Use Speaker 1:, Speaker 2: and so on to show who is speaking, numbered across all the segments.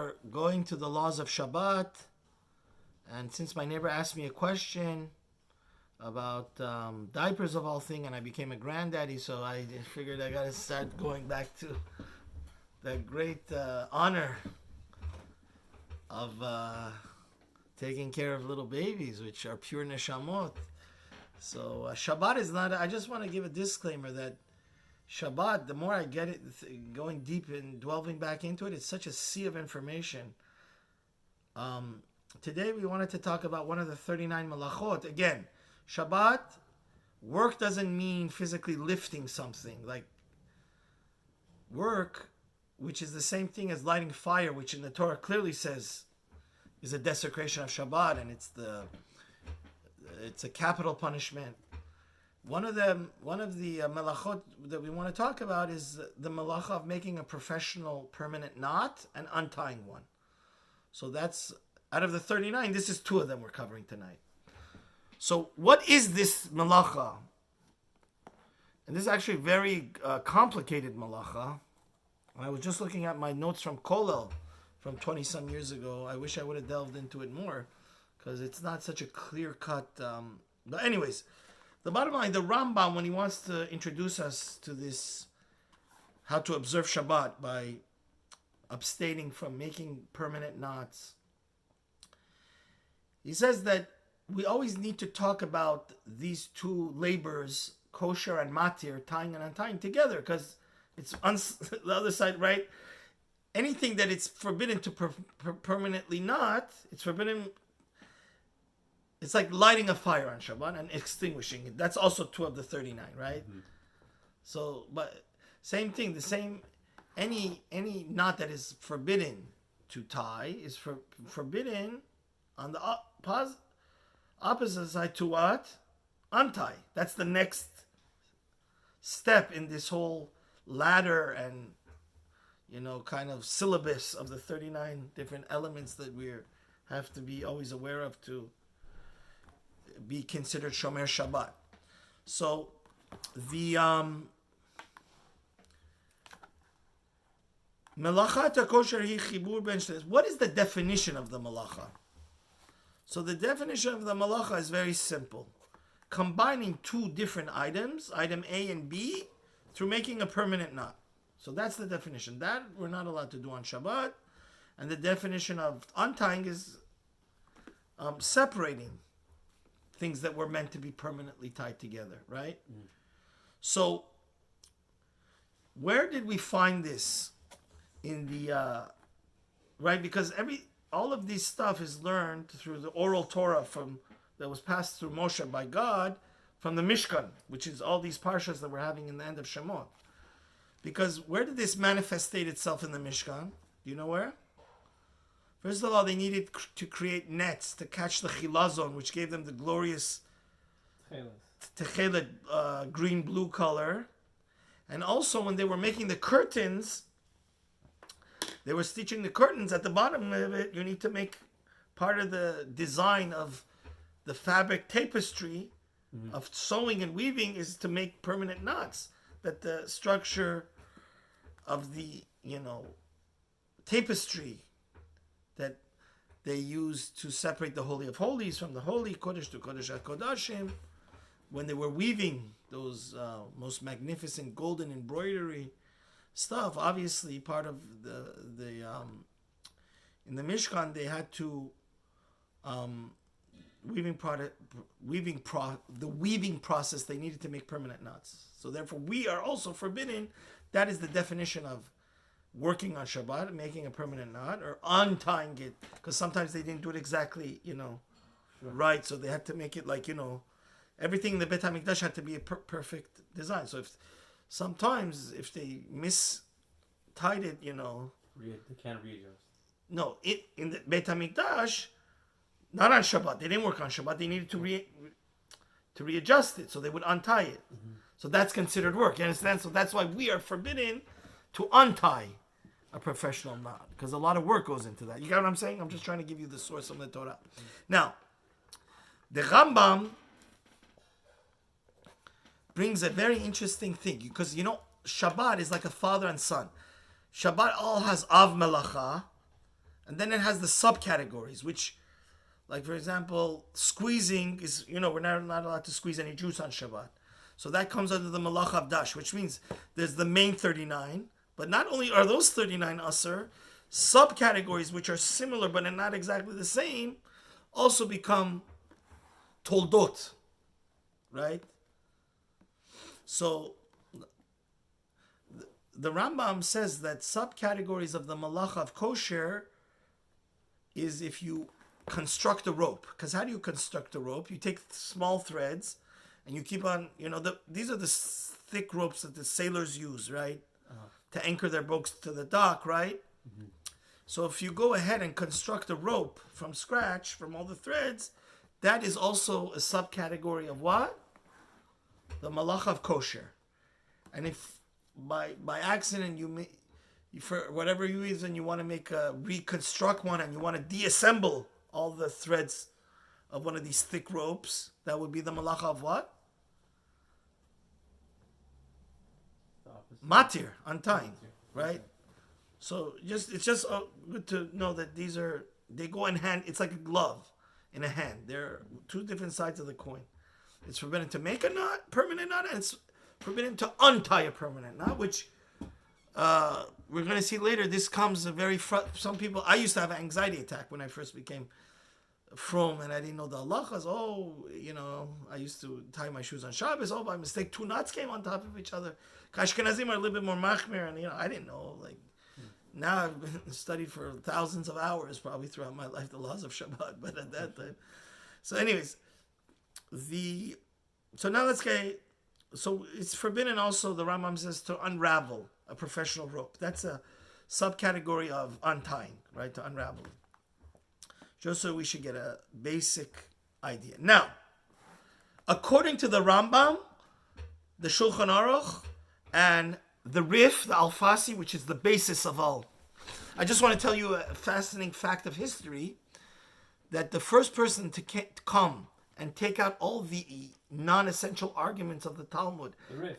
Speaker 1: are going to the laws of Shabbat, and since my neighbor asked me a question about diapers of all things, and I became a granddaddy, so I figured I gotta start going back to the great honor of taking care of little babies, which are pure neshamot. So Shabbat is not, I just want to give a disclaimer that Shabbat, the more I get it, going deep and delving back into it, it's such a sea of information. Today we wanted to talk about one of the 39 Melachot. Again, Shabbat, work doesn't mean physically lifting something. Like work, which is the same thing as lighting fire, which in the Torah clearly says is a desecration of Shabbat, and it's a capital punishment. One of the melachot that we want to talk about is the melacha of making a professional permanent knot and untying one. So that's, out of the 39, this is 2 of them we're covering tonight. So what is this melacha? And this is actually a very complicated melacha. I was just looking at my notes from Kollel from 20-some years ago. I wish I would have delved into it more because it's not such a clear-cut... but anyways, the bottom line, the Rambam, when he wants to introduce us to this, how to observe Shabbat by abstaining from making permanent knots, he says that we always need to talk about these 2 labors, kosher and matir, tying and untying together, because it's the other side, right? Anything that it's forbidden to permanently knot, it's forbidden. It's like lighting a fire on Shabbat and extinguishing it. That's also 2 of the 39, right? Mm-hmm. So, but same thing. Any knot that is forbidden to tie is forbidden on the opposite side to what? Untie. That's the next step in this whole ladder and kind of syllabus of the 39 different elements that we have to be always aware of to be considered Shomer Shabbat. So the Melachat KOSHIR hi chibur ben shneis. What is the definition of the Melacha? So the definition of the Melacha is very simple. Combining 2 different items, item A and B, through making a permanent knot. So that's the definition. That we're not allowed to do on Shabbat. And the definition of untying is separating things that were meant to be permanently tied together, right? Mm. So where did we find this in the right? Because all of this stuff is learned through the oral Torah that was passed through Moshe by God from the Mishkan, which is all these parshas that we're having in the end of Shemot. Because where did this manifestate itself in the Mishkan? Do you know where? First of all, they needed to create nets to catch the chilazon, which gave them the glorious techelet, green-blue color. And also, when they were making the curtains, they were stitching the curtains. At the bottom of it, you need to make part of the design of the fabric tapestry of sewing and weaving is to make permanent knots. That the structure of the, tapestry that they used to separate the Holy of Holies from the Holy, Kodesh to Kodesh HaKodashim, when they were weaving those most magnificent golden embroidery stuff, obviously part of the in the Mishkan they had to the weaving process they needed to make permanent knots. So therefore we are also forbidden. That is the definition of working on Shabbat, making a permanent knot, or untying it, because sometimes they didn't do it exactly, right. So they had to make it like, everything in the Beit HaMikdash had to be a perfect design. So sometimes if they mistied it,
Speaker 2: they can't readjust.
Speaker 1: No, in the Beit HaMikdash, not on Shabbat. They didn't work on Shabbat. They needed to readjust it, so they would untie it. Mm-hmm. So that's considered work. You understand? So that's why we are forbidden to untie a professional knot, because a lot of work goes into that. You got what I'm saying? I'm just trying to give you the source of the Torah. Mm-hmm. Now, the Rambam brings a very interesting thing, because Shabbat is like a father and son. Shabbat all has Av Melacha, And then it has the subcategories, which, like for example, squeezing is, we're not allowed to squeeze any juice on Shabbat. So that comes under the Malacha of Dash, which means there's the main 39, but not only are those 39 Asr, subcategories which are similar but are not exactly the same also become Toldot, right? So the Rambam says that subcategories of the Malacha of KOSHIR is if you construct a rope. Because how do you construct a rope? You take small threads and you keep on, these are the thick ropes that the sailors use, right? To anchor their boats to the dock, right? Mm-hmm. So if you go ahead and construct a rope from scratch, from all the threads, that is also a subcategory of what? The Malacha of KOSHIR. And if by accident you for whatever reason you want to reconstruct one and you want to deassemble all the threads of one of these thick ropes, that would be the Malacha of what? MATIR, untying, right? So it's just good to know that they go in hand. It's like a glove in a hand. They're two different sides of the coin. It's forbidden to make a knot, permanent knot, and it's forbidden to untie a permanent knot, which we're going to see later. This comes some people, I used to have an anxiety attack when I first became from, and I didn't know the halachas. I used to tie my shoes on Shabbos. By mistake, two knots came on top of each other. Ashkenazim are a little bit more machmir, and I didn't know. Now I've been studied for thousands of hours, probably throughout my life, the laws of Shabbat. But at that time, so anyways, so now let's get. So it's forbidden also. The Rambam says to unravel a professional rope. That's a subcategory of untying, right? To unravel. Just so we should get a basic idea. Now, according to the Rambam, the Shulchan Aruch, and the Rif, the Alfasi, which is the basis of all. I just want to tell you a fascinating fact of history, that the first person to come and take out all the non-essential arguments of the Talmud,
Speaker 2: the Rif,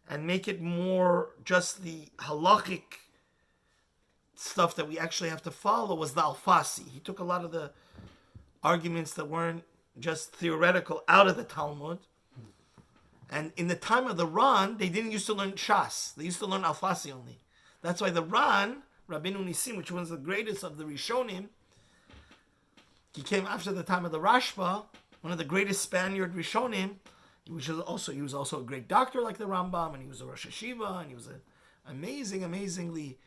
Speaker 1: and make it more just the halachic stuff that we actually have to follow, was the Alfasi. He took a lot of the arguments that weren't just theoretical out of the Talmud. And in the time of the Ran, they didn't used to learn Shas. They used to learn Alfasi only. That's why the Ran, Rabbeinu Nisim, which was the greatest of the Rishonim, he came after the time of the Rashba, one of the greatest Spaniard Rishonim, he was also a great doctor like the Rambam, and he was a Rosh Hashiva, and he was an amazingly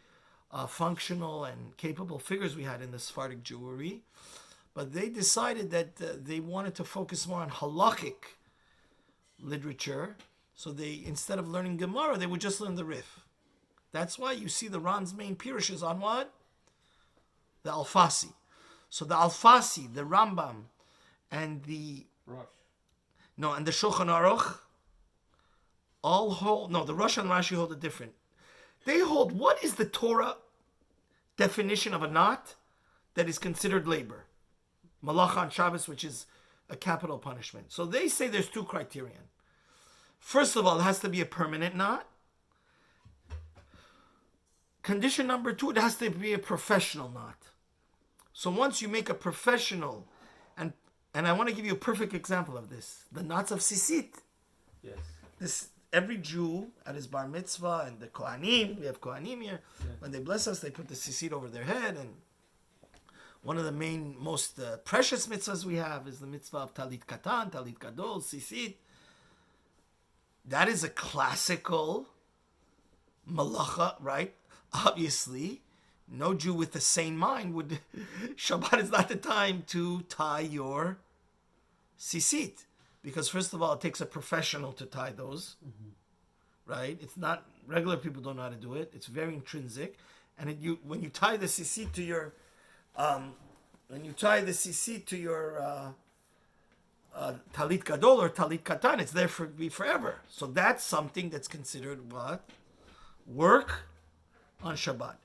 Speaker 1: functional and capable figures we had in the Sephardic Jewry. But they decided that they wanted to focus more on halachic literature, so they, instead of learning Gemara, they would just learn the Rif. That's why you see the Ran's main pirush is on what? The Alfasi. So the Alfasi, the Rambam, and the and the Shulchan Aruch all hold. No, the Rosh and Rashi hold it different. They hold, what is the Torah definition of a knot that is considered labor? Malacha on Shabbos, which is a capital punishment. So they say there's two criterion. First of all, it has to be a permanent knot. Condition number two, it has to be a professional knot. So once you make a professional, and I want to give you a perfect example of this, the knots of Sisit.
Speaker 2: Yes.
Speaker 1: This, every Jew at his bar mitzvah, and the Kohanim, we have Kohanim here, when they bless us, they put the Sisit over their head, and one of the most precious mitzvahs we have is the mitzvah of Talit Katan, Talit Gadol, Sisit. That is a classical malacha, right? Obviously, no Jew with a sane mind would... Shabbat is not the time to tie your sisit. Because first of all, it takes a professional to tie those. Mm-hmm. Right? It's not... Regular people don't know how to do it. It's very intrinsic. And when you tie the sisit to your... Talit Gadol or Talit Katan, it's there for be forever. So that's something that's considered what? Work on Shabbat.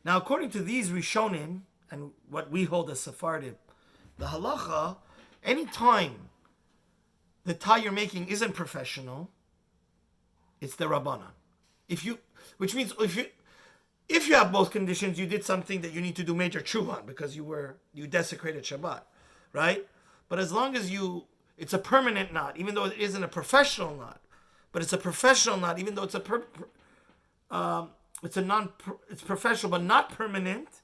Speaker 1: Now, according to these Rishonim, and what we hold as Sephardim, the halacha, any time the tie you're making isn't professional, it's the Rabbanan. Which means If you have both conditions, you did something that you need to do major tshuva on because you desecrated Shabbat, right? But as long as it's a permanent knot, even though it isn't a professional knot, but it's a professional knot, even though it's it's professional but not permanent.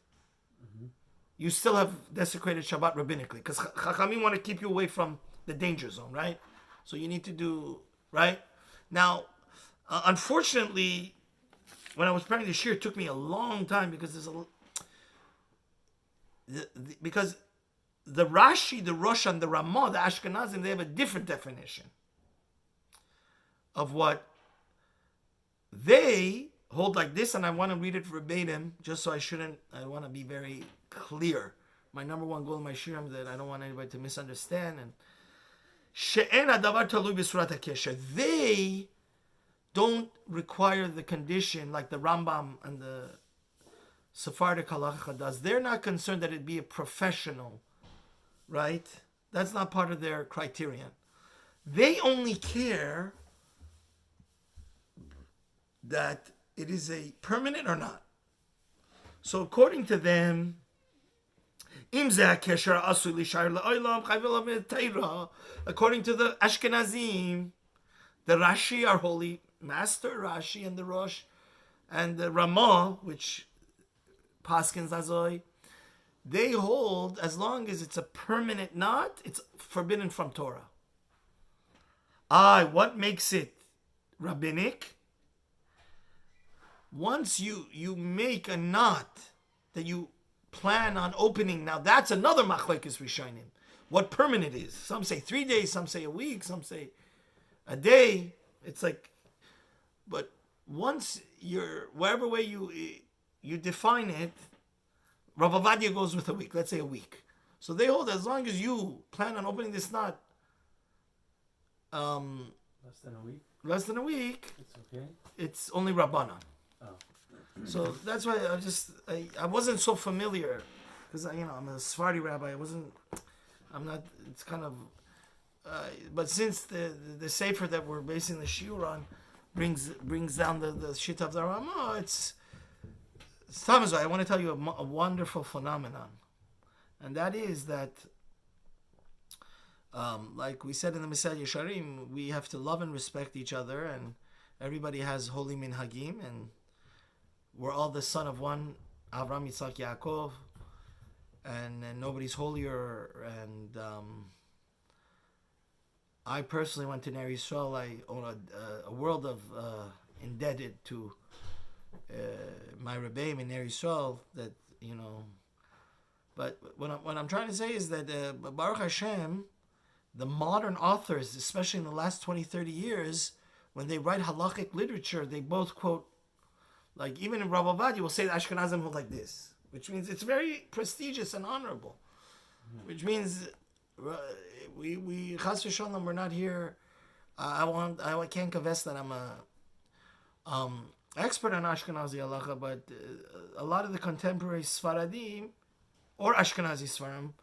Speaker 1: You still have desecrated Shabbat rabbinically because Chachamim want to keep you away from the danger zone, right? So you need to do right now. Unfortunately, when I was preparing this year, it took me a long time because because the Rashi, the Rosh, and the Ramah, the Ashkenazim, they have a different definition of what they hold like this, and I want to read it verbatim just so I want to be very clear. My number one goal in my shirim is that I don't want anybody to misunderstand. And she'en hadavar talui b'surat hakesher. They don't require the condition like the Rambam and the Sephardic halacha does. They're not concerned that it be a professional, right? That's not part of their criterion. They only care that it is a permanent or not. So according to them, according to the Ashkenazim, the Rashi, our holy master Rashi, and the Rosh, and the Ramah, which Paskins Azoy, they hold as long as it's a permanent knot, it's forbidden from Torah. What makes it rabbinic? Once you make a knot that you plan on opening, now that's another machlekes rishonim. What permanent is? Some say 3 days, some say a week, some say a day. It's like, but once wherever way you define it, Rav Ovadia goes with a week. Let's say a week. So they hold as long as you plan on opening this knot, less than a week.
Speaker 2: It's okay.
Speaker 1: It's only Rabbanan.
Speaker 2: Oh.
Speaker 1: So that's why I wasn't so familiar because I'm a Sephardi rabbi. I'm not. It's kind of. But since the sefer that we're basing the shiur on brings down the shit of the Ramah, it's Tamazai. I want to tell you a wonderful phenomenon, and that is that, like we said in the Mesad Yesharim, we have to love and respect each other, and everybody has holy minhagim, and we're all the son of one, Avram, Yitzchak, Yaakov, and nobody's holier. And I personally went to Ner Yisrael. I own a world of indebted to my Rebbeim in Ner Yisrael. That but what I'm trying to say is that Baruch Hashem, the modern authors, especially in the last 20, 30 years, when they write halachic literature, they both quote. Like even in Rav Ovadia, will say the Ashkenazim hold like this, which means it's very prestigious and honorable. Which means we Chas v'Shalom, we're not here. I can't confess that I'm a expert on Ashkenazi halacha, but a lot of the contemporary Sfaradim or Ashkenazi Sfarim,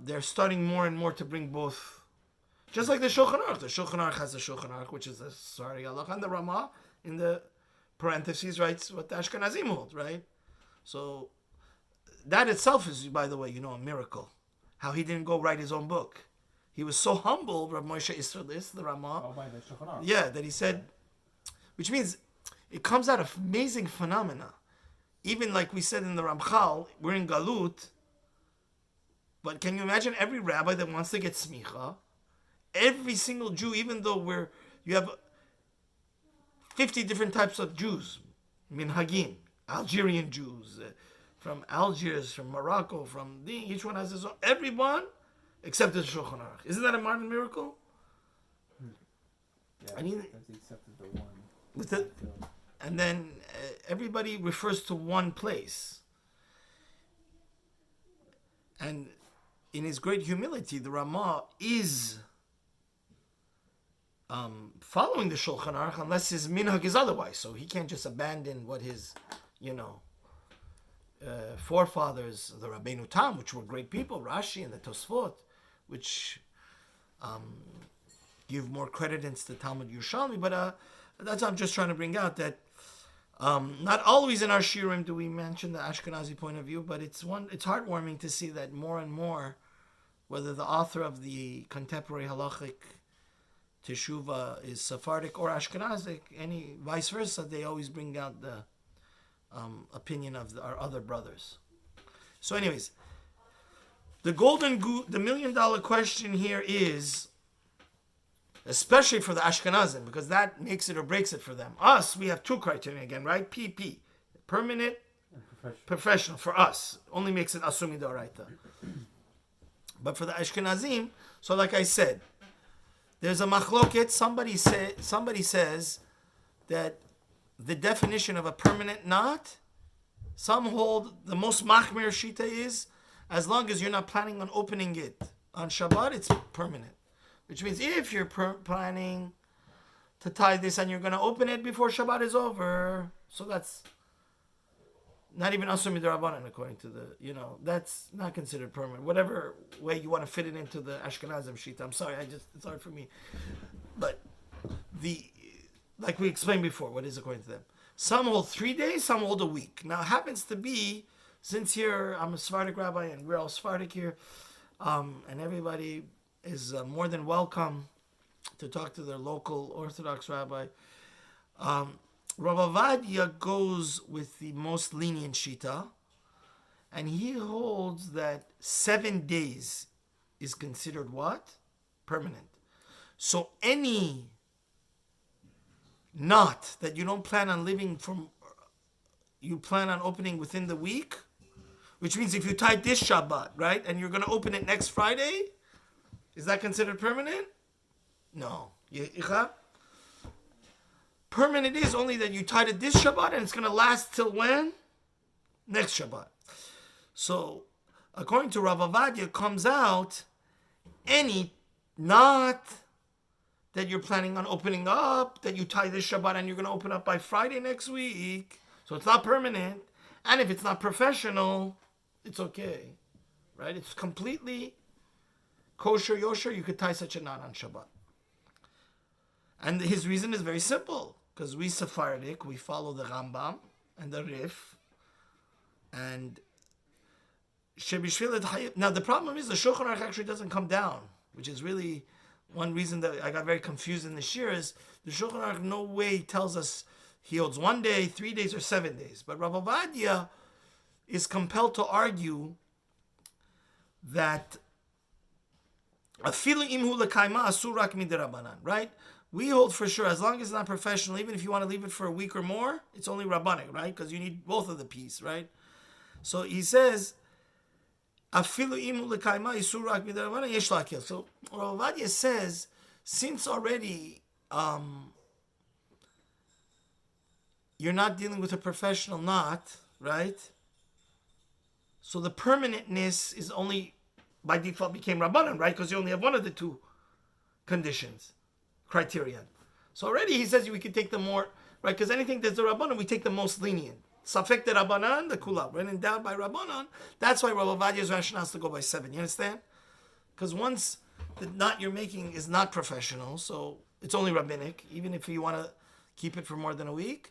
Speaker 1: they're starting more and more to bring both. Just like the Shulchan Aruch. The Shulchan Aruch has the Shulchan Aruch, which is the Sfaradim halacha, and the Ramah in the parentheses writes what the Ashkenazim hold, right? So that itself is, by the way, a miracle. How he didn't go write his own book. He was so humble, Rav Moshe Isserlis, the Ramah, that he said, which means it comes out of amazing phenomena. Even like we said in the Ramchal, we're in Galut, but can you imagine every rabbi that wants to get smicha, every single Jew, even though you have 50 different types of Jews, minhagim, Algerian Jews, from Algiers, from Morocco, each one has his own, everyone except the Shulchan Aruch. Isn't that a modern miracle?
Speaker 2: Yeah, that's accepted the one.
Speaker 1: And then everybody refers to one place. And in his great humility, the Ramah is following the Shulchan Aruch unless his minhag is otherwise. So he can't just abandon what his, forefathers, the Rabbeinu Tam, which were great people, Rashi and the Tosfot, which give more credence to Talmud Yerushalmi. But that's what I'm just trying to bring out, that Not always in our shiurim do we mention the Ashkenazi point of view, but it's heartwarming to see that more and more, whether the author of the contemporary halachic Teshuvah is Sephardic or Ashkenazic, any vice versa, they always bring out the opinion of our other brothers. So anyways, the $1 million question here is, especially for the Ashkenazim, because that makes it or breaks it for them. Us, we have two criteria again, right? PP, permanent, and professional for us. Only makes it Asumi D'Oraita. But for the Ashkenazim, so like I said, there's a machloket. Somebody says that the definition of a permanent knot, some hold the most machmir shita is, as long as you're not planning on opening it on Shabbat, it's permanent. Which means if you're planning to tie this and you're going to open it before Shabbat is over, so that's not even Asur Midrabanan according to the, that's not considered permanent. Whatever way you want to fit it into the Ashkenazim shita. I'm sorry, it's hard for me. But like we explained before, what is according to them? Some hold 3 days, some hold a week. Now it happens to be, since here I'm a Sephardic rabbi and we're all Sephardic here, and everybody is more than welcome to talk to their local Orthodox rabbi. Rav Ovadia goes with the most lenient shita, and he holds that 7 days is considered what? Permanent. So any knot that you don't plan on you plan on opening within the week, which means if you tie this Shabbat, right, and you're going to open it next Friday, is that considered permanent? No. Permanent is only that you tied it this Shabbat and it's going to last till when? Next Shabbat. So, according to Rav Ovadia, it comes out any knot that you're planning on opening up, that you tie this Shabbat and you're going to open up by Friday next week. So it's not permanent. And if it's not professional, it's okay. Right? It's completely kosher, yosher. You could tie such a knot on Shabbat. And his reason is very simple. Because we Sephardic, we follow the Rambam and the Rif. And now the problem is the Shulchan Aruch actually doesn't come down, which is really one reason that I got very confused in this year is the Shulchan Aruch no way tells us he holds 1 day, 3 days, or 7 days. But Rav Ovadia is compelled to argue that afilu imhu lekaima asur rak midirabanan, right? We hold for sure, as long as it's not professional, even if you want to leave it for a week or more, it's only rabbanic, right? Because you need both of the piece, right? So he says, afilu imhu lekaima asur rak midirabanan yesh lakil. So Rav Ovadia says, since already you're not dealing with a professional knot, right? So the permanentness is only, by default, became Rabbanan, right? Because you only have one of the two conditions, criterion. So already he says we could take the more, right? Because anything that's a Rabbanan, we take the most lenient. Safek the Rabbanan, the Kulab. When endowed by Rabbanan, that's why Rav Ovadia's rationale is to go by 7. You understand? Because once the knot you're making is not professional, so it's only rabbinic, even if you want to keep it for more than a week.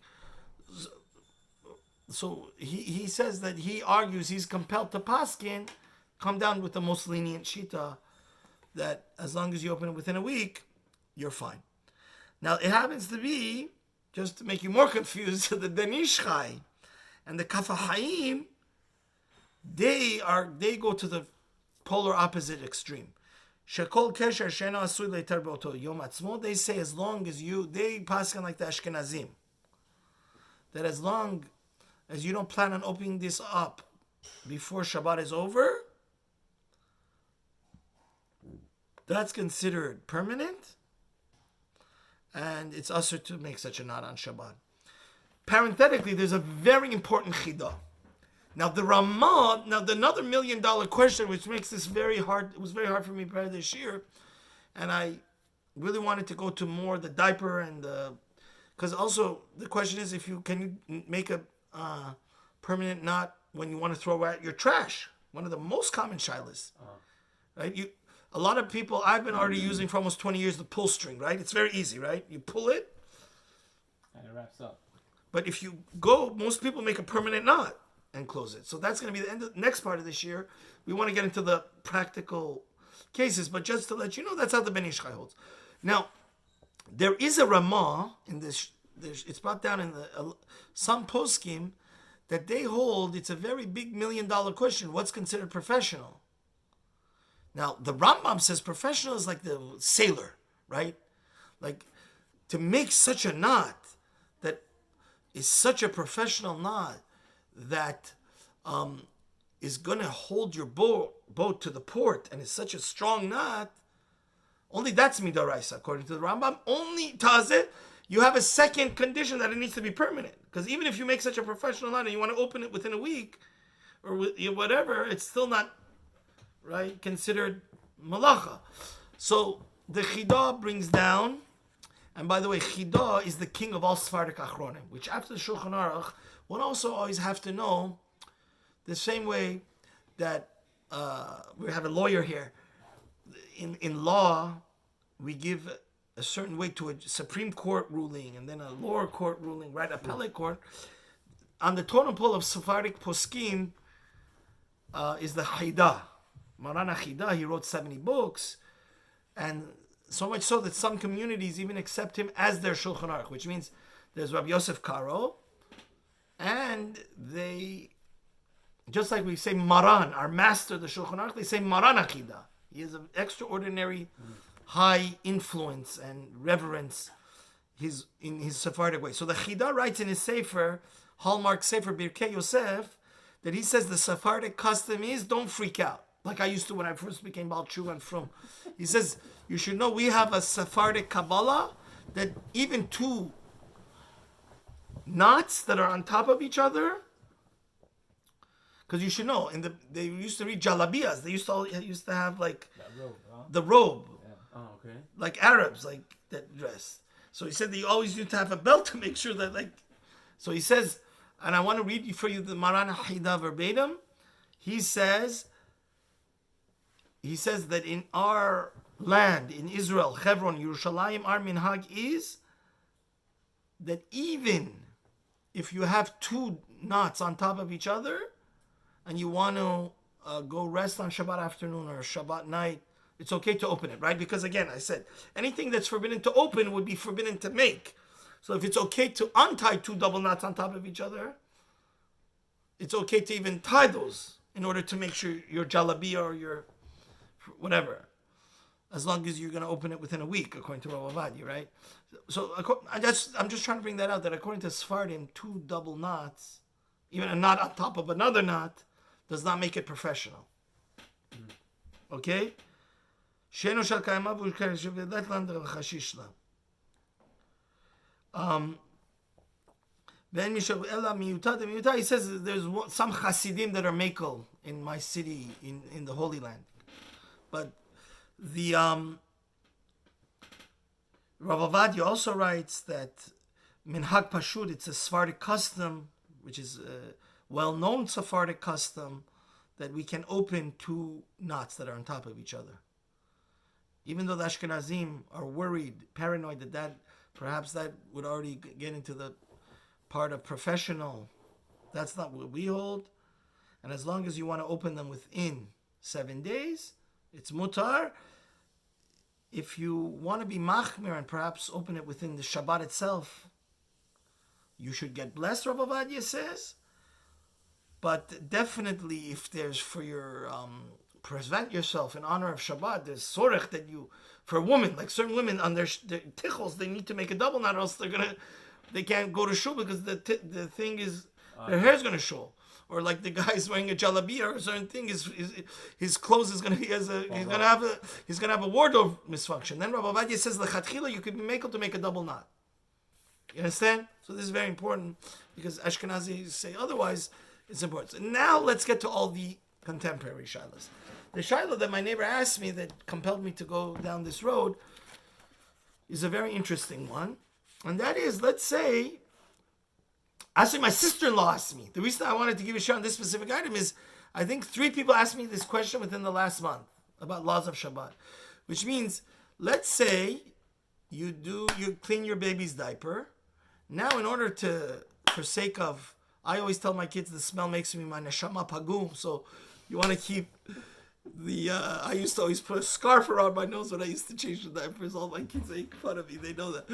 Speaker 1: So he says that he argues he's compelled to paskin, come down with the most lenient shita, that as long as you open it within a week, you're fine. Now it happens to be, just to make you more confused, the Ben Ish Chai and the Kaf HaChaim, they go to the polar opposite extreme. Shekol kesher shena asui leitar beoto yom atzmo. They say as long as they paskin like the Ashkenazim, that as long as you don't plan on opening this up before Shabbat is over, that's considered permanent, and it's usher to make such a knot on Shabbat. Parenthetically, there's a very important chidah. Now the Ramah, another $1 million question, which makes this very hard. It was very hard for me prior to this year, and I really wanted to go to more the diaper and the, because also the question is can you make a permanent knot when you want to throw out your trash? One of the most common shilas, right? A lot of people, I've been already using for almost 20 years the pull string, right? It's very easy, right? You pull it,
Speaker 2: and it wraps up.
Speaker 1: But if you go, most people make a permanent knot and close it. So that's going to be the end of the next part of this year. We want to get into the practical cases, but just to let you know, that's how the Ben Ish Chai holds. Now, there is a Ramah in this. It's brought down in some poskim that they hold. It's a very big $1 million question. What's considered professional? Now, the Rambam says professional is like the sailor, right? Like to make such a knot that is such a professional knot that is going to hold your boat to the port and is such a strong knot, only that's midaraisa, according to the Rambam. Only tazeh, you have a second condition that it needs to be permanent. Because even if you make such a professional knot and you want to open it within a week or whatever, it's still not, right, considered malacha. So the Chidah brings down, and by the way, Chidah is the king of all Sephardic Achronim, which after the Shulchan Aruch, one also always have to know, the same way that we have a lawyer here. In law, we give a certain weight to a Supreme Court ruling and then a lower court ruling, right? Appellate court. On the totem pole of Sephardic Poskim is the Chidah. Maran Chidah, he wrote 70 books, and so much so that some communities even accept him as their Shulchan Aruch, which means there's Rabbi Yosef Karo, and they, just like we say Maran, our master, the Shulchan Aruch, they say Maran Chidah. He has an extraordinary high influence and reverence in his Sephardic way. So the Chidah writes in his Sefer, Hallmark Sefer Birkei Yosef, that he says the Sephardic custom is don't freak out. Like I used to when I first became Baal Tshuva and Frum. He says, you should know we have a Sephardic Kabbalah that even two knots that are on top of each other, because you should know, they used to read jalabiyas. They used to have like
Speaker 2: robe, huh?
Speaker 1: the robe,
Speaker 2: Yeah. Oh, okay.
Speaker 1: like Arabs, like that dress. So he said that you always need to have a belt to make sure that like. So he says, and I want to read for you the Maran Chidah verbatim. He says that in our land, in Israel, Hebron, Yerushalayim, our minhag is that even if you have two knots on top of each other, and you want to go rest on Shabbat afternoon or Shabbat night, it's okay to open it, right? Because again, I said, anything that's forbidden to open would be forbidden to make. So if it's okay to untie two double knots on top of each other, it's okay to even tie those in order to make sure your jalabiyah or your whatever, as long as you're going to open it within a week, according to Rav Ovadia, right? So I'm just trying to bring that out, that according to Sephardim, two double knots, even a knot on top of another knot, does not make it professional. Okay? Sheno shel kayama v'ushkar shev'edet land v'chashish la. Then Mishal Ella Miyutah, he says there's some Hasidim that are Mekel in my city, in the Holy Land. But the Rav Ovadia also writes that Minhag Pashut, it's a Sephardic custom, which is a well-known Sephardic custom, that we can open two knots that are on top of each other. Even though the Ashkenazim are worried, paranoid that perhaps that would already get into the part of professional, that's not what we hold. And as long as you want to open them within 7 days, it's mutar. If you want to be machmir and perhaps open it within the Shabbat itself, you should get blessed, Rav Ovadia says. But definitely, if there's for your prevent yourself in honor of Shabbat, there's sorech that you, for a woman, like certain women on their tichels, they need to make a double knot, or else they can't go to shul because the thing is their hair's going to show. Or like the guy's wearing a jalabiyah or a certain thing, his clothes is going to be he's going to have a wardrobe misfunction. Then Rav Ovadia says lechatchila you could be able to make a double knot. You understand? So this is very important because Ashkenazis say otherwise. It's important. So now let's get to all the contemporary shilas. The shilah that my neighbor asked me that compelled me to go down this road is a very interesting one, and that is, let's say. Actually, my sister-in-law asked me. The reason I wanted to give a shot on this specific item is I think 3 people asked me this question within the last month about laws of Shabbat. Which means, let's say you clean your baby's diaper. Now, in order to for sake of, I always tell my kids the smell makes me my neshama pagum. So you want to keep the, I used to always put a scarf around my nose when I used to change the diapers. All my kids make fun of me. They know that.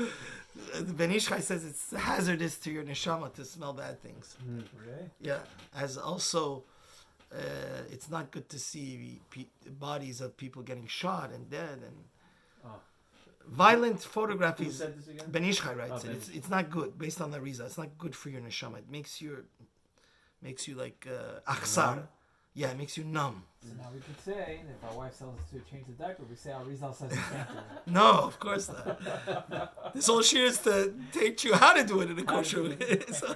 Speaker 1: The Ben Ish Chai says it's hazardous to your neshama to smell bad things.
Speaker 2: Really?
Speaker 1: Yeah. As also, it's not good to see bodies of people getting shot and dead and violent photography.
Speaker 2: Who said this again?
Speaker 1: Ben Ish Chai writes
Speaker 2: Oh,
Speaker 1: it. It's not good based on the Riza. It's not good for your neshama. It makes you like akhsar. Yeah, it makes you numb.
Speaker 3: So now we could say, if our wife tells us to change the diaper, we say our Rizal says we can't do it.
Speaker 1: No, of course not. This whole shir is to teach you how to do it in a kosher way. So,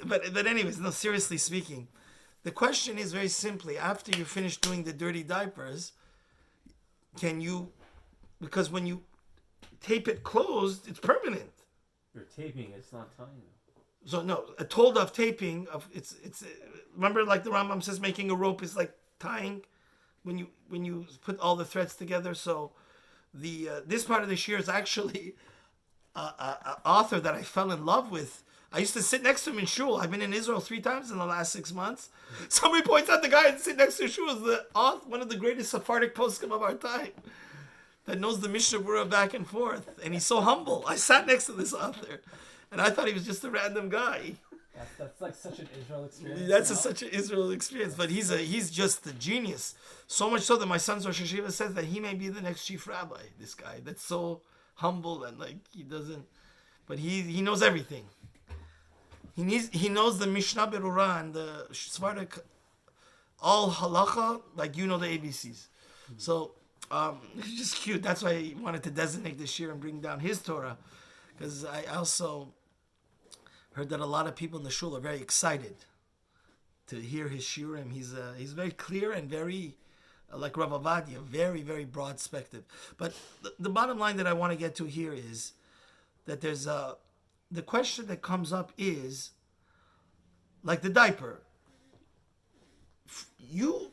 Speaker 1: but anyways, no, seriously speaking, the question is very simply, after you finish doing the dirty diapers, can you, because when you tape it closed, it's permanent.
Speaker 2: You're taping, it's not tying.
Speaker 1: So no, a told of taping of it's remember like the Rambam says making a rope is like tying when you put all the threads together. So the this part of the shir is actually a author that I fell in love with. I used to sit next to him in shul. I've been in Israel 3 times in the last 6 months. Somebody points out the guy that sit next to shul is the one of the greatest Sephardic poskim of our time that knows the Mishnah Berurah back and forth, and he's so humble. I sat next to this author. And I thought he was just a random guy.
Speaker 3: That's like such an Israel experience.
Speaker 1: That's such an Israel experience. But he's just a genius. So much so that my son's Rosh Hashiva says that he may be the next chief rabbi. This guy that's so humble and like he doesn't, but he knows everything. He knows the Mishnah Berurah and the Sephardic all halacha like you know the ABCs. So it's just cute. That's why I wanted to designate this year and bring down his Torah, because I also heard that a lot of people in the shul are very excited to hear his shiurim. He's very clear and very, like Rav Ovadia, very, very broad perspective. But the bottom line that I want to get to here is that there's the question that comes up is, like the diaper, you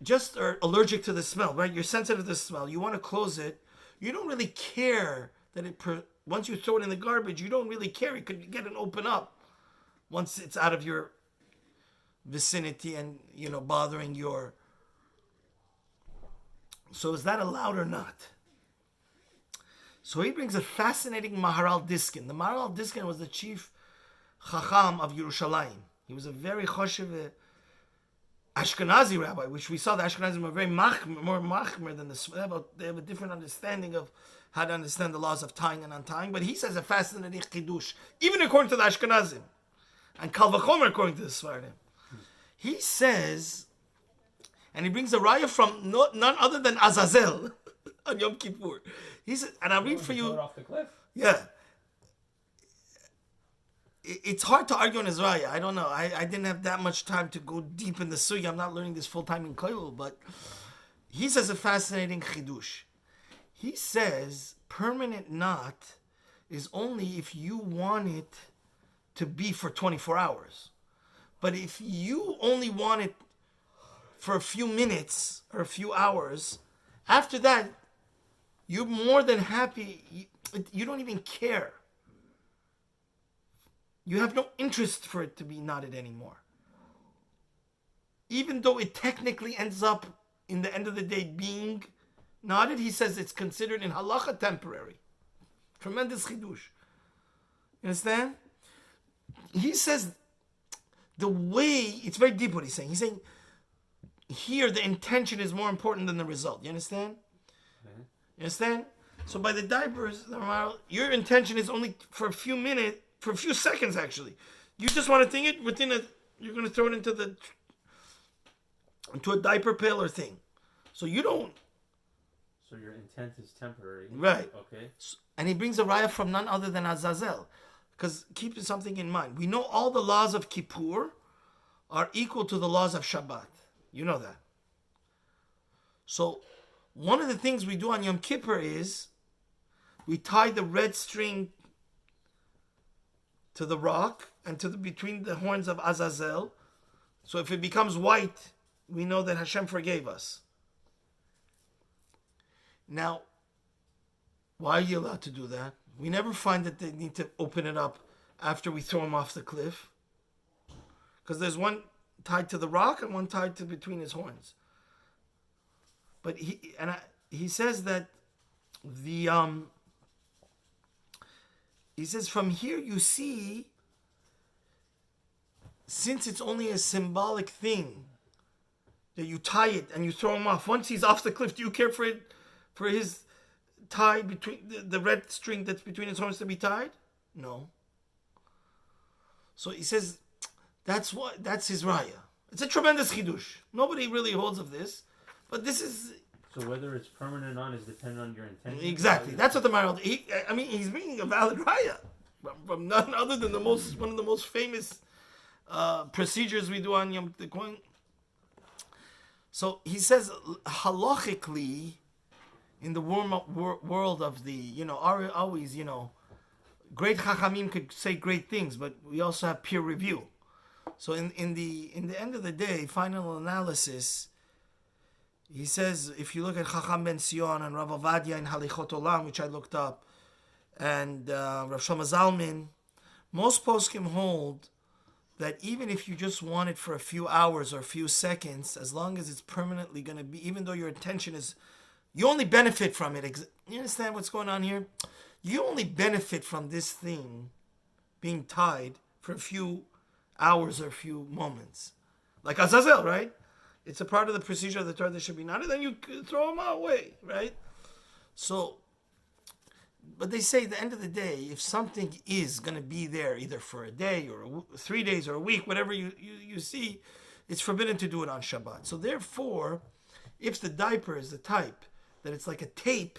Speaker 1: just are allergic to the smell, right? You're sensitive to the smell. You want to close it. You don't really care that once you throw it in the garbage, you don't really care. It could get and open up once it's out of your vicinity and, bothering your... So is that allowed or not? So he brings a fascinating Maharal Diskin. The Maharal Diskin was the chief Chacham of Yerushalayim. He was a very choshev Ashkenazi rabbi, which we saw the Ashkenazim were very more machmer than the... They have a different understanding of how to understand the laws of tying and untying. But he says a fascinating chidush, even according to the Ashkenazim, and Kal Vachomer according to the Sfardim. He says, and he brings a raya from none other than Azazel on Yom Kippur. He says, and I'll read for you.
Speaker 3: Off the cliff.
Speaker 1: Yeah. It's hard to argue on his raya. I don't know. I didn't have that much time to go deep in the sugi. I'm not learning this full time in Koilul, but he says a fascinating chidush. He says permanent knot is only if you want it to be for 24 hours. But if you only want it for a few minutes or a few hours, after that, you're more than happy. You don't even care. You have no interest for it to be knotted anymore. Even though it technically ends up, in the end of the day, being knotted, he says it's considered in halacha temporary. Tremendous chidush. You understand? He says the way, it's very deep what he's saying. He's saying here the intention is more important than the result. You understand?
Speaker 2: Mm-hmm.
Speaker 1: You understand? So by the diapers, your intention is only for a few minutes, for a few seconds actually. You just want to think it you're going to throw it into a diaper pail or thing. So you don't.
Speaker 2: So your intent is temporary.
Speaker 1: Right.
Speaker 2: Okay.
Speaker 1: And he brings a raya from none other than Azazel. Because keep something in mind. We know all the laws of Kippur are equal to the laws of Shabbat. You know that. So one of the things we do on Yom Kippur is we tie the red string to the rock and between the horns of Azazel. So if it becomes white, we know that Hashem forgave us. Now, why are you allowed to do that? We never find that they need to open it up after we throw him off the cliff. Because there's one tied to the rock and one tied to between his horns. But he says that he says from here you see, since it's only a symbolic thing that you tie it and you throw him off. Once he's off the cliff, do you care for his tie between the red string that's between his horns to be tied? No. So he says that's his raya. It's a tremendous chidush. Nobody really holds of this, but this is.
Speaker 2: So whether it's permanent or not is dependent on your intention.
Speaker 1: Exactly. That's what the Maral. He's bringing a valid raya from none other than one of the most famous procedures we do on Yom Kippur. So he says halachically, in the world of the always great chachamim could say great things, but we also have peer review. So in the end of the day, final analysis, he says if you look at Chacham Ben Sion and HaRav Ovadia in Halichot Olam, which I looked up, and Rav Shlomo Zalman, most poskim hold that even if you just want it for a few hours or a few seconds, as long as it's permanently going to be, even though your intention is, you only benefit from it. You understand what's going on here? You only benefit from this thing being tied for a few hours or a few moments. Like Azazel, right? It's a part of the procedure of the Torah that should be not, and then you throw them away, right? So, but they say at the end of the day, if something is going to be there either for a day or 3 days or a week, whatever you see, it's forbidden to do it on Shabbat. So therefore, if the diaper is the type that it's like a tape,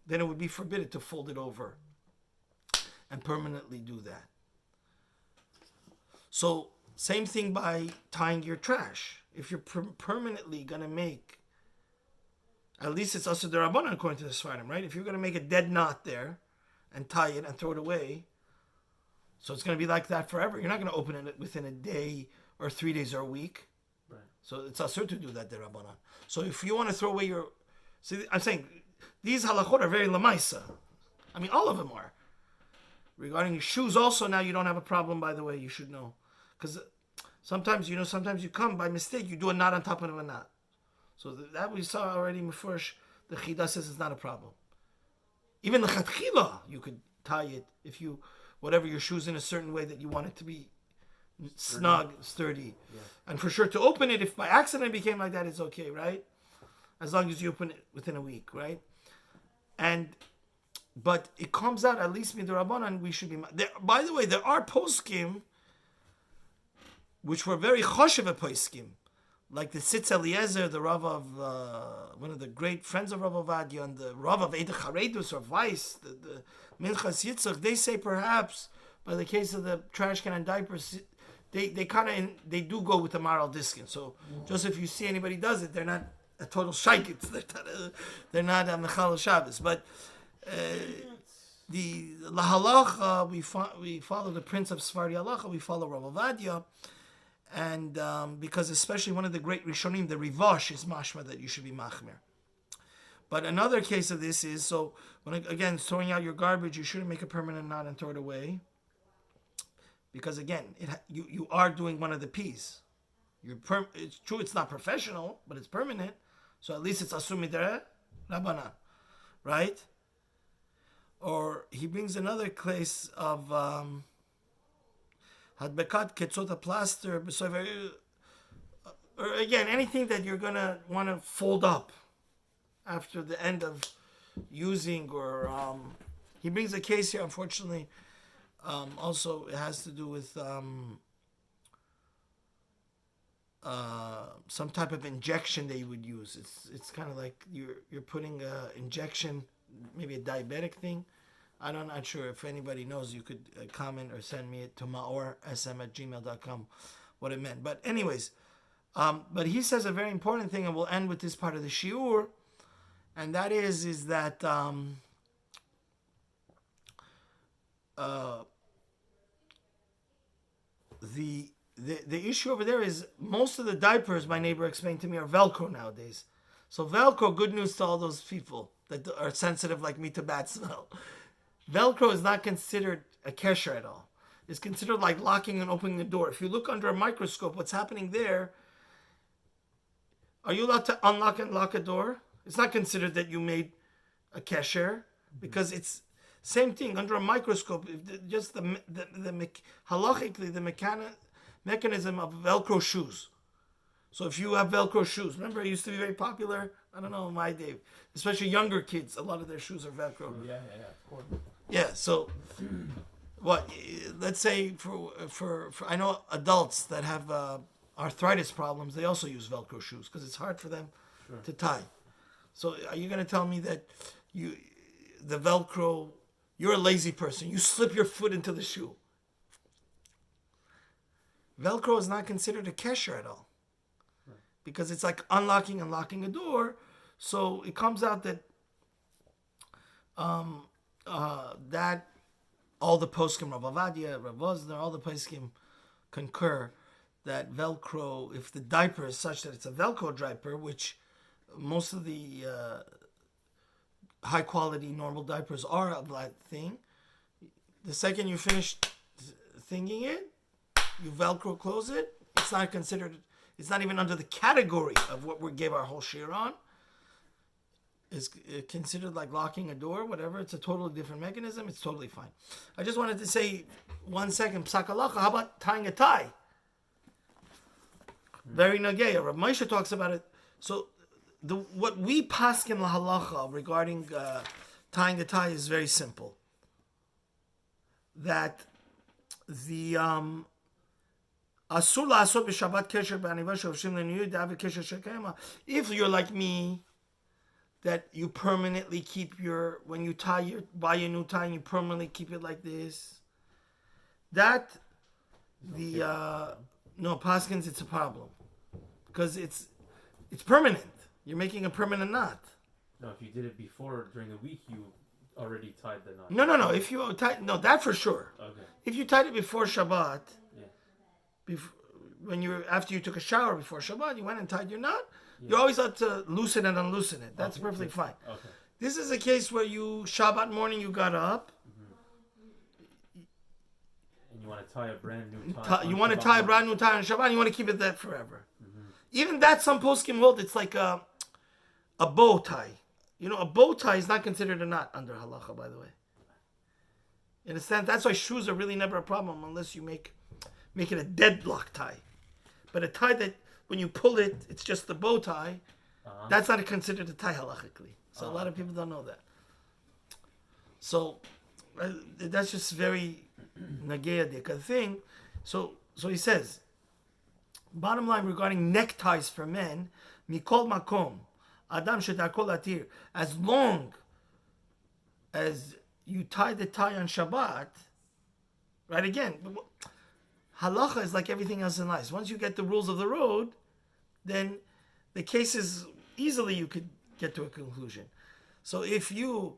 Speaker 1: then it would be forbidden to fold it over and permanently do that. So same thing by tying your trash. If you're permanently going to make, at least it's also derabanan according to the Sfarim, right? If you're going to make a dead knot there and tie it and throw it away, so it's going to be like that forever. You're not going to open it within a day or 3 days or a week.
Speaker 2: Right.
Speaker 1: So it's asur to do that derabanan. So if you want to throw away your, see, I'm saying these halachot are very lamaisa. I mean, all of them are. Regarding shoes, also now you don't have a problem. By the way, you should know, because sometimes you come by mistake, you do a knot on top of a knot. So that we saw already Mefurish, the Chida says it's not a problem. Even the Chatchila, you could tie it if you, whatever your shoes in a certain way that you want it to be snug, sturdy. Yeah. And for sure to open it, if by accident it became like that, it's okay, right? As long as you open it within a week, right? But it comes out, at least midrabanan, we should be. By the way, there are poskim which were very choshev poskim, like the Tzitz Eliezer, the Rav of one of the great friends of Rav Ovadia, and the Rav of Eidach Haredus or Weiss, the Minchas Yitzchak. They say perhaps by the case of the trash can and diapers, they do go with the Maral Diskin. So just if you see anybody does it, they're not a total shaykit. They're not a Mechal Shabbos, but. The Lahalacha, we follow the Prince of Sephardi Halacha, we follow Rav Ovadia, and because especially one of the great Rishonim, the Rivash, is mashma that you should be machmer. But another case of this is, so when again throwing out your garbage, you shouldn't make a permanent knot and throw it away, because again, you are doing one of the P's. It's true, it's not professional, but it's permanent, so at least it's asur midre rabbanan, right? Or he brings another case of hadbekat ketzot plaster, or again anything that you're gonna want to fold up after the end of using, or he brings a case here. Unfortunately, also it has to do with some type of injection they would use. It's kind of like you're putting a injection, maybe a diabetic thing. I'm not sure. If anybody knows, you could comment or send me it to maorsm@gmail.com what it meant. But anyways, but he says a very important thing, and we'll end with this part of the shiur, and that is that the issue over there is most of the diapers, my neighbor explained to me, are Velcro nowadays. So Velcro, good news to all those people that are sensitive like me to bad smell. Velcro is not considered a kesher at all. is considered like locking and opening the door. If you look under a microscope, what's happening there, are you allowed to unlock and lock a door? It's not considered that you made a KOSHIR because it's same thing under a microscope. Just halachically the mechanism of Velcro shoes. So if you have Velcro shoes, remember it used to be very popular. I don't know in my day, especially younger kids. A lot of their shoes are Velcro.
Speaker 3: Yeah, of course.
Speaker 1: Yeah. So what? Let's say for I know adults that have arthritis problems. They also use Velcro shoes because it's hard for them to tie. So are you going to tell me that the Velcro? You're a lazy person. You slip your foot into the shoe. Velcro is not considered a KOSHIR at all. Because it's like unlocking and locking a door. So it comes out that that all the poskim, HaRav Ovadia, HaRav Ovadia, all the poskim concur that Velcro, if the diaper is such that it's a Velcro diaper, which most of the high quality normal diapers are of that thing, the second you finish thinking it, you Velcro close it, it's not considered, it's not even under the category of what we gave our whole shir on. It's considered like locking a door, whatever. It's a totally different mechanism. It's totally fine. I just wanted to say 1 second, psak halacha, how about tying a tie? Very nageya. Rav Moshe talks about it. So what we paskin lahalacha regarding tying a tie is very simple. That the asur la'asot b'Shabbat kesher b'aniva shovshim l'niyud david kesher shekema. If you're like me, that you permanently keep when you buy your new tie, and you permanently keep it like this. That no paskins, it's a problem because it's permanent. You're making a permanent knot.
Speaker 2: No, if you did it before during the week, you already tied the knot.
Speaker 1: No. If you that for sure.
Speaker 2: Okay.
Speaker 1: If you tied it before Shabbat,
Speaker 2: yeah.
Speaker 1: After you took a shower before Shabbat, you went and tied your knot. Yeah. You always have to loosen and unloosen it. That's perfectly fine.
Speaker 2: Okay.
Speaker 1: This is a case where Shabbat morning you got up.
Speaker 2: And you want to tie a brand new tie.
Speaker 1: You want to tie a brand new tie on Shabbat. And you want to keep it there forever. Even that, some poskim hold it's like a bow tie. A bow tie is not considered a knot under halacha, by the way. You understand? That's why shoes are really never a problem unless you make it a deadlock tie. But a tie that when you pull it, it's just the bow tie. That's not considered a tie halachically. So a lot of people don't know that. So that's just very nageya thing. So he says, bottom line regarding neckties for men, mikol makom, adam shedarko latir, as long as you tie the tie on Shabbat, right? Again, halacha is like everything else in life. Once you get the rules of the road, then the cases easily you could get to a conclusion. So if you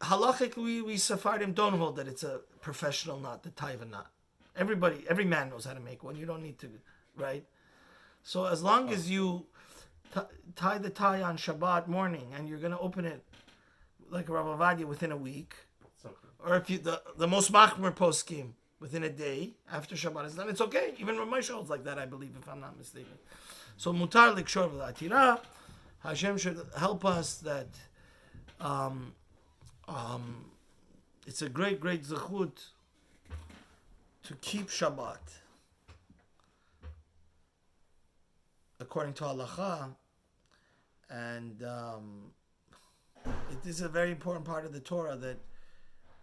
Speaker 1: halachically, we Sephardim don't hold that it's a professional knot, the tie of a knot. Every man knows how to make one. You don't need to, right? So as long as you tie the tie on Shabbat morning and you're going to open it like a Rav Ovadia within a week,
Speaker 2: okay.
Speaker 1: Or if you the most machmer poskim within a day after Shabbat is done, it's okay. Even Rav Moshe holds like that, I believe, if I'm not mistaken. So mutar likshor v'latira. Hashem should help us that it's a great zechut to keep Shabbat according to halacha, and it is a very important part of the Torah that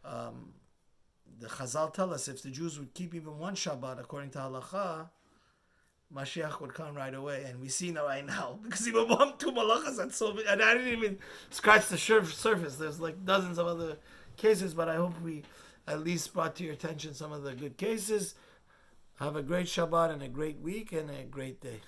Speaker 1: the Chazal tell us if the Jews would keep even one Shabbat according to halacha, Mashiach would come right away, and we see right now because even one two malachas and I didn't even scratch the surface. There's like dozens of other cases, but I hope we at least brought to your attention some of the good cases. Have a great Shabbat and a great week and a great day.